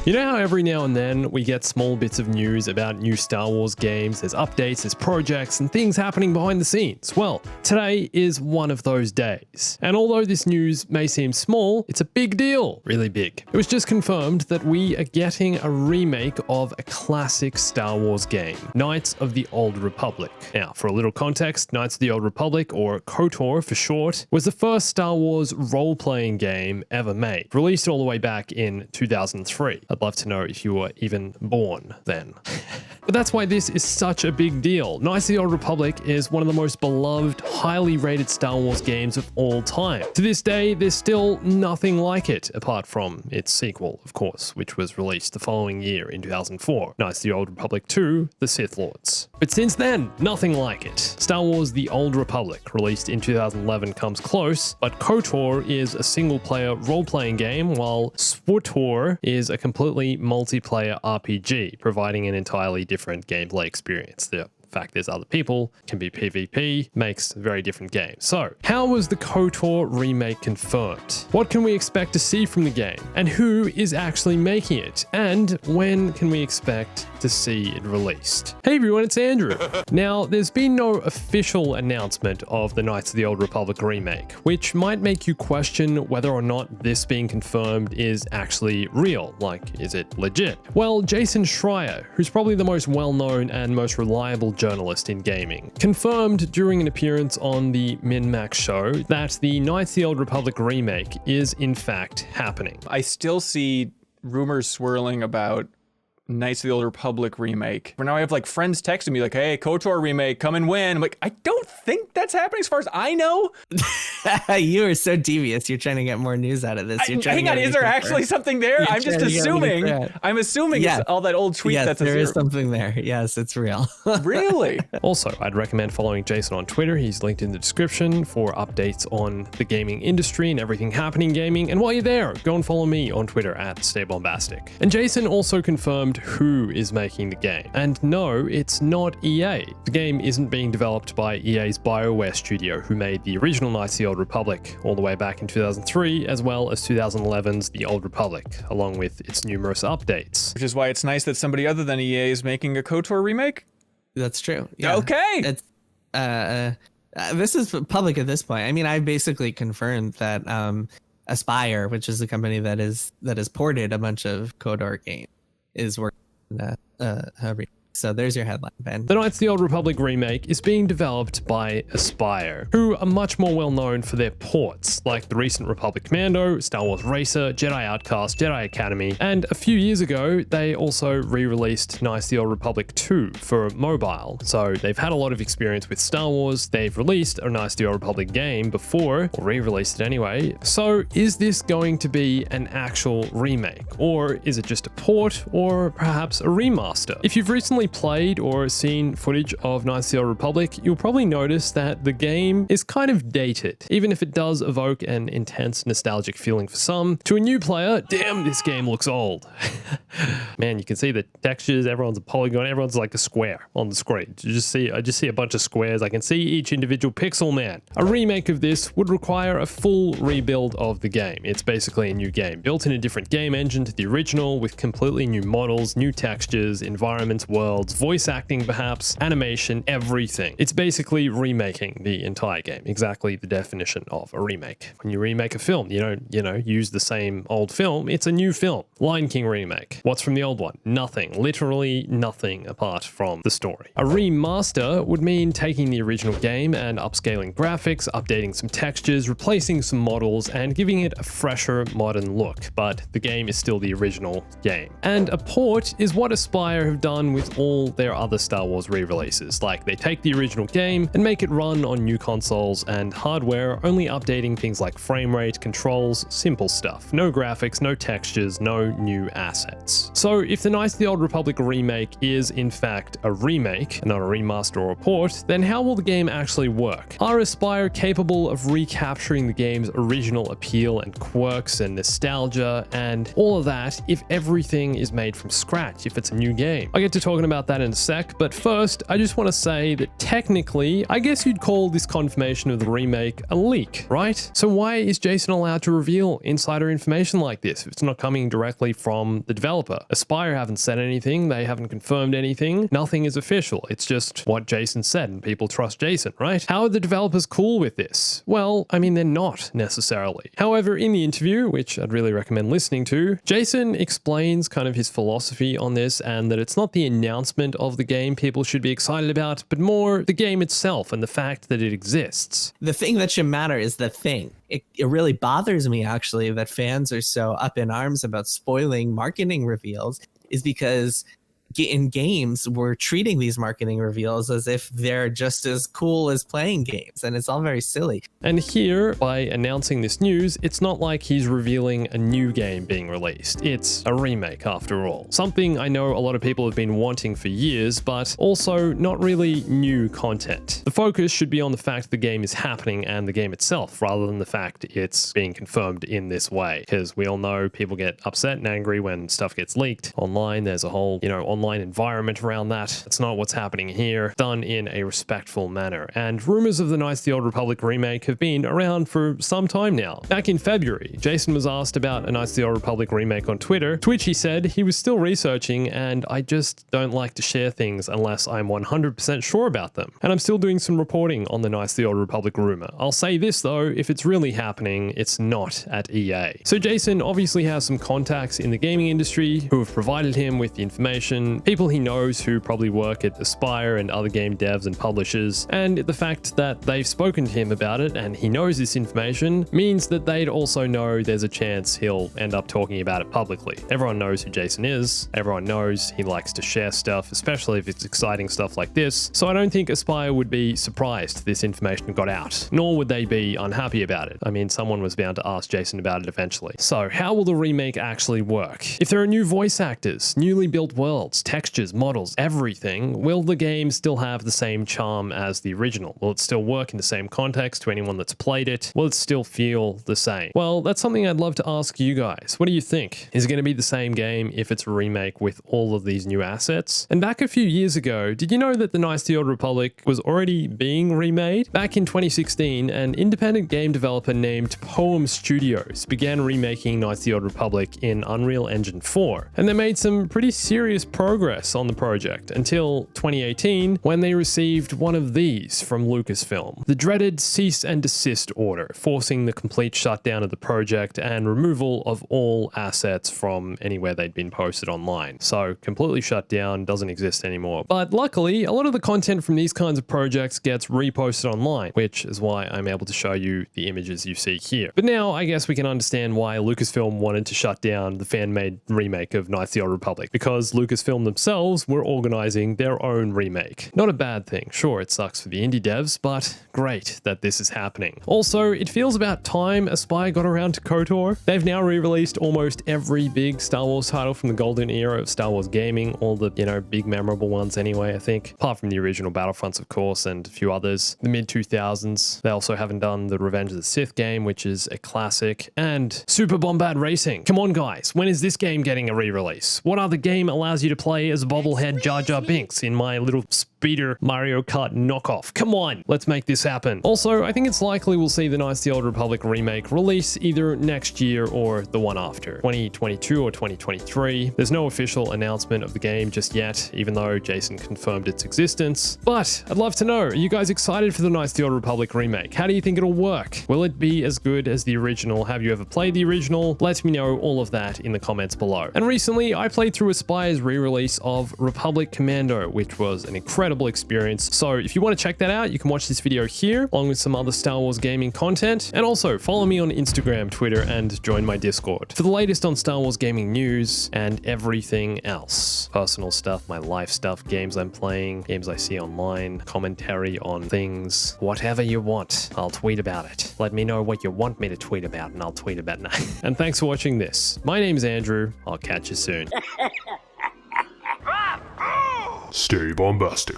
You know how every now and then we get small bits of news about new Star Wars games, there's updates, there's projects, and things happening behind the scenes? Well, today is one of those days. And although this news may seem small, it's a big deal, really big. It was just confirmed that we are getting a remake of a classic Star Wars game, Knights of the Old Republic. Now, for a little context, Knights of the Old Republic, or KOTOR for short, was the first Star Wars role-playing game ever made, released all the way back in 2003. I'd love to know if you were even born then. But that's why this is such a big deal. Knights of the Old Republic is one of the most beloved, highly rated Star Wars games of all time. To this day, there's still nothing like it, apart from its sequel, of course, which was released the following year in 2004, Knights of the Old Republic 2, The Sith Lords. But since then, nothing like it. Star Wars The Old Republic, released in 2011, comes close, but KOTOR is a single-player role-playing game, while SWTOR is a completely multiplayer RPG, providing an entirely different gameplay experience. The fact there's other people, can be PvP, makes a very different game. So, how was the KOTOR remake confirmed? What can we expect to see from the game? And who is actually making it? And when can we expect to see it released? Hey everyone, it's Andrew. Now, there's been no official announcement of the Knights of the Old Republic remake, which might make you question whether or not this being confirmed is actually real. Like, is it legit? Well, Jason Schreier, who's probably the most well-known and most reliable journalist in gaming, confirmed during an appearance on the MinnMaxShow that the Knights of the Old Republic remake is in fact happening. I still see rumors swirling about Knights of the Old Republic remake. For now, I have like friends texting me like, hey, KOTOR remake, come and win. I'm like, I don't think that's happening as far as I know. You are so devious. You're trying to get more news out of this. Hang on, is there actually something there? I'm just assuming. I'm assuming it's all that old tweet that's there is something there. Yes, it's real. Really? Also, I'd recommend following Jason on Twitter. He's linked in the description for updates on the gaming industry and everything happening gaming. And while you're there, go and follow me on Twitter at @StayBombastic. And Jason also confirmed who is making the game. And no, it's not EA. The game isn't being developed by EA's BioWare studio, who made the original Knights of the Old Republic all the way back in 2003, as well as 2011's The Old Republic, along with its numerous updates. Which is why it's nice that somebody other than EA is making a KOTOR remake? That's true. Yeah. Okay. It's, this is public at this point. I mean, I basically confirmed that Aspyr, which is the company that has ported a bunch of KOTOR games, is working on so there's your headline, Ben. The Knights of the Old Republic remake is being developed by Aspyr, who are much more well known for their ports, like the recent Republic Commando, Star Wars Racer, Jedi Outcast, Jedi Academy, and a few years ago, they also re-released Knights of the Old Republic 2 for mobile. So they've had a lot of experience with Star Wars, they've released a Knights of the Old Republic game before, or re-released it anyway. So is this going to be an actual remake? Or is it just a port, or perhaps a remaster? If you've recently played or seen footage of Knights of the Old Republic, you'll probably notice that the game is kind of dated. Even if it does evoke an intense nostalgic feeling for some, to a new player, damn, this game looks old. Man, you can see the textures, everyone's a polygon, everyone's like a square on the screen. I just see a bunch of squares. I can see each individual pixel, man. A remake of this would require a full rebuild of the game. It's basically a new game, built in a different game engine to the original, with completely new models, new textures, environments, worlds, voice acting perhaps, animation, everything. It's basically remaking the entire game. Exactly the definition of a remake. When you remake a film, you don't, use the same old film. It's a new film. Lion King remake. What's from the old one? Nothing. Literally nothing apart from the story. A remaster would mean taking the original game and upscaling graphics, updating some textures, replacing some models, and giving it a fresher, modern look. But the game is still the original game. And a port is what Aspyr have done with all their other Star Wars re-releases. Like, they take the original game and make it run on new consoles and hardware, only updating things like frame rate, controls, simple stuff. No graphics, no textures, no new assets. So if the Knights of the Old Republic remake is in fact a remake, not a remaster or a port, then how will the game actually work? Are Aspyr capable of recapturing the game's original appeal and quirks and nostalgia and all of that if everything is made from scratch, if it's a new game? I get to talking about that in a sec, but first, I just want to say that technically, I guess you'd call this confirmation of the remake a leak, right? So why is Jason allowed to reveal insider information like this if it's not coming directly from the developer? Aspyr haven't said anything, they haven't confirmed anything, nothing is official. It's just what Jason said and people trust Jason, right? How are the developers cool with this? Well, I mean, they're not necessarily. However, in the interview, which I'd really recommend listening to, Jason explains kind of his philosophy on this and that it's not the announcement of the game people should be excited about, but more the game itself and the fact that it exists. The thing that should matter is the thing. It really bothers me, actually, that fans are so up in arms about spoiling marketing reveals, is because in games, we're treating these marketing reveals as if they're just as cool as playing games, and it's all very silly. And here, by announcing this news, it's not like he's revealing a new game being released. It's a remake, after all. Something I know a lot of people have been wanting for years, but also not really new content. The focus should be on the fact the game is happening and the game itself, rather than the fact it's being confirmed in this way. Because we all know people get upset and angry when stuff gets leaked online. There's a whole, online environment around that. It's not what's happening here, done in a respectful manner. And rumors of the Knights of the Old Republic remake have been around for some time now. Back in February, Jason was asked about a Knights of the Old Republic remake on Twitter, to which he said he was still researching and I just don't like to share things unless I'm 100% sure about them. And I'm still doing some reporting on the Knights of the Old Republic rumor. I'll say this though, if it's really happening, it's not at EA. So Jason obviously has some contacts in the gaming industry who have provided him with the information, people he knows who probably work at Aspyr and other game devs and publishers, and the fact that they've spoken to him about it and he knows this information means that they'd also know there's a chance he'll end up talking about it publicly. Everyone knows who Jason is, everyone knows he likes to share stuff, especially if it's exciting stuff like this, so I don't think Aspyr would be surprised this information got out, nor would they be unhappy about it. I mean, someone was bound to ask Jason about it eventually. So how will the remake actually work? If there are new voice actors, newly built worlds, textures, models, everything, will the game still have the same charm as the original? Will it still work in the same context to anyone that's played it? Will it still feel the same? Well, that's something I'd love to ask you guys. What do you think? Is it going to be the same game if it's a remake with all of these new assets? And back a few years ago, did you know that the Knights of the Old Republic was already being remade? Back in 2016, an independent game developer named Poem Studios began remaking Knights of the Old Republic in Unreal Engine 4, and they made some pretty serious progress on the project until 2018 when they received one of these from Lucasfilm, the dreaded cease and desist order, forcing the complete shutdown of the project and removal of all assets from anywhere they'd been posted online. So completely shut down, doesn't exist anymore. But luckily, a lot of the content from these kinds of projects gets reposted online, which is why I'm able to show you the images you see here. But now I guess we can understand why Lucasfilm wanted to shut down the fan-made remake of Knights of the Old Republic, because Lucasfilm themselves were organizing their own remake. Not a bad thing. Sure, it sucks for the indie devs, but great that this is happening. Also, it feels about time Aspyr got around to KOTOR. They've now re-released almost every big Star Wars title from the golden era of Star Wars gaming, all the, big memorable ones anyway, I think. Apart from the original Battlefronts, of course, and a few others. The mid-2000s. They also haven't done the Revenge of the Sith game, which is a classic, and Super Bombard Racing. Come on, guys, when is this game getting a re-release? What other game allows you to play as a bobblehead Jar Jar Binks in my little speeder Mario Kart knockoff? Come on, let's make this happen. Also, I think it's likely we'll see the Knights of the Old Republic remake release either next year or the one after, 2022 or 2023. There's no official announcement of the game just yet, even though Jason confirmed its existence. But I'd love to know, are you guys excited for the Knights of the Old Republic remake? How do you think it'll work? Will it be as good as the original? Have you ever played the original? Let me know all of that in the comments below. And recently, I played through Aspyr's re-release of Republic Commando, which was an incredible experience. So if you want to check that out, you can watch this video here, along with some other Star Wars gaming content. And also follow me on Instagram, Twitter, and join my Discord for the latest on Star Wars gaming news and everything else. Personal stuff, my life stuff, games I'm playing, games I see online, commentary on things, whatever you want, I'll tweet about it. Let me know what you want me to tweet about and I'll tweet about it. And thanks for watching this. My name's Andrew. I'll catch you soon. Stay bombastic.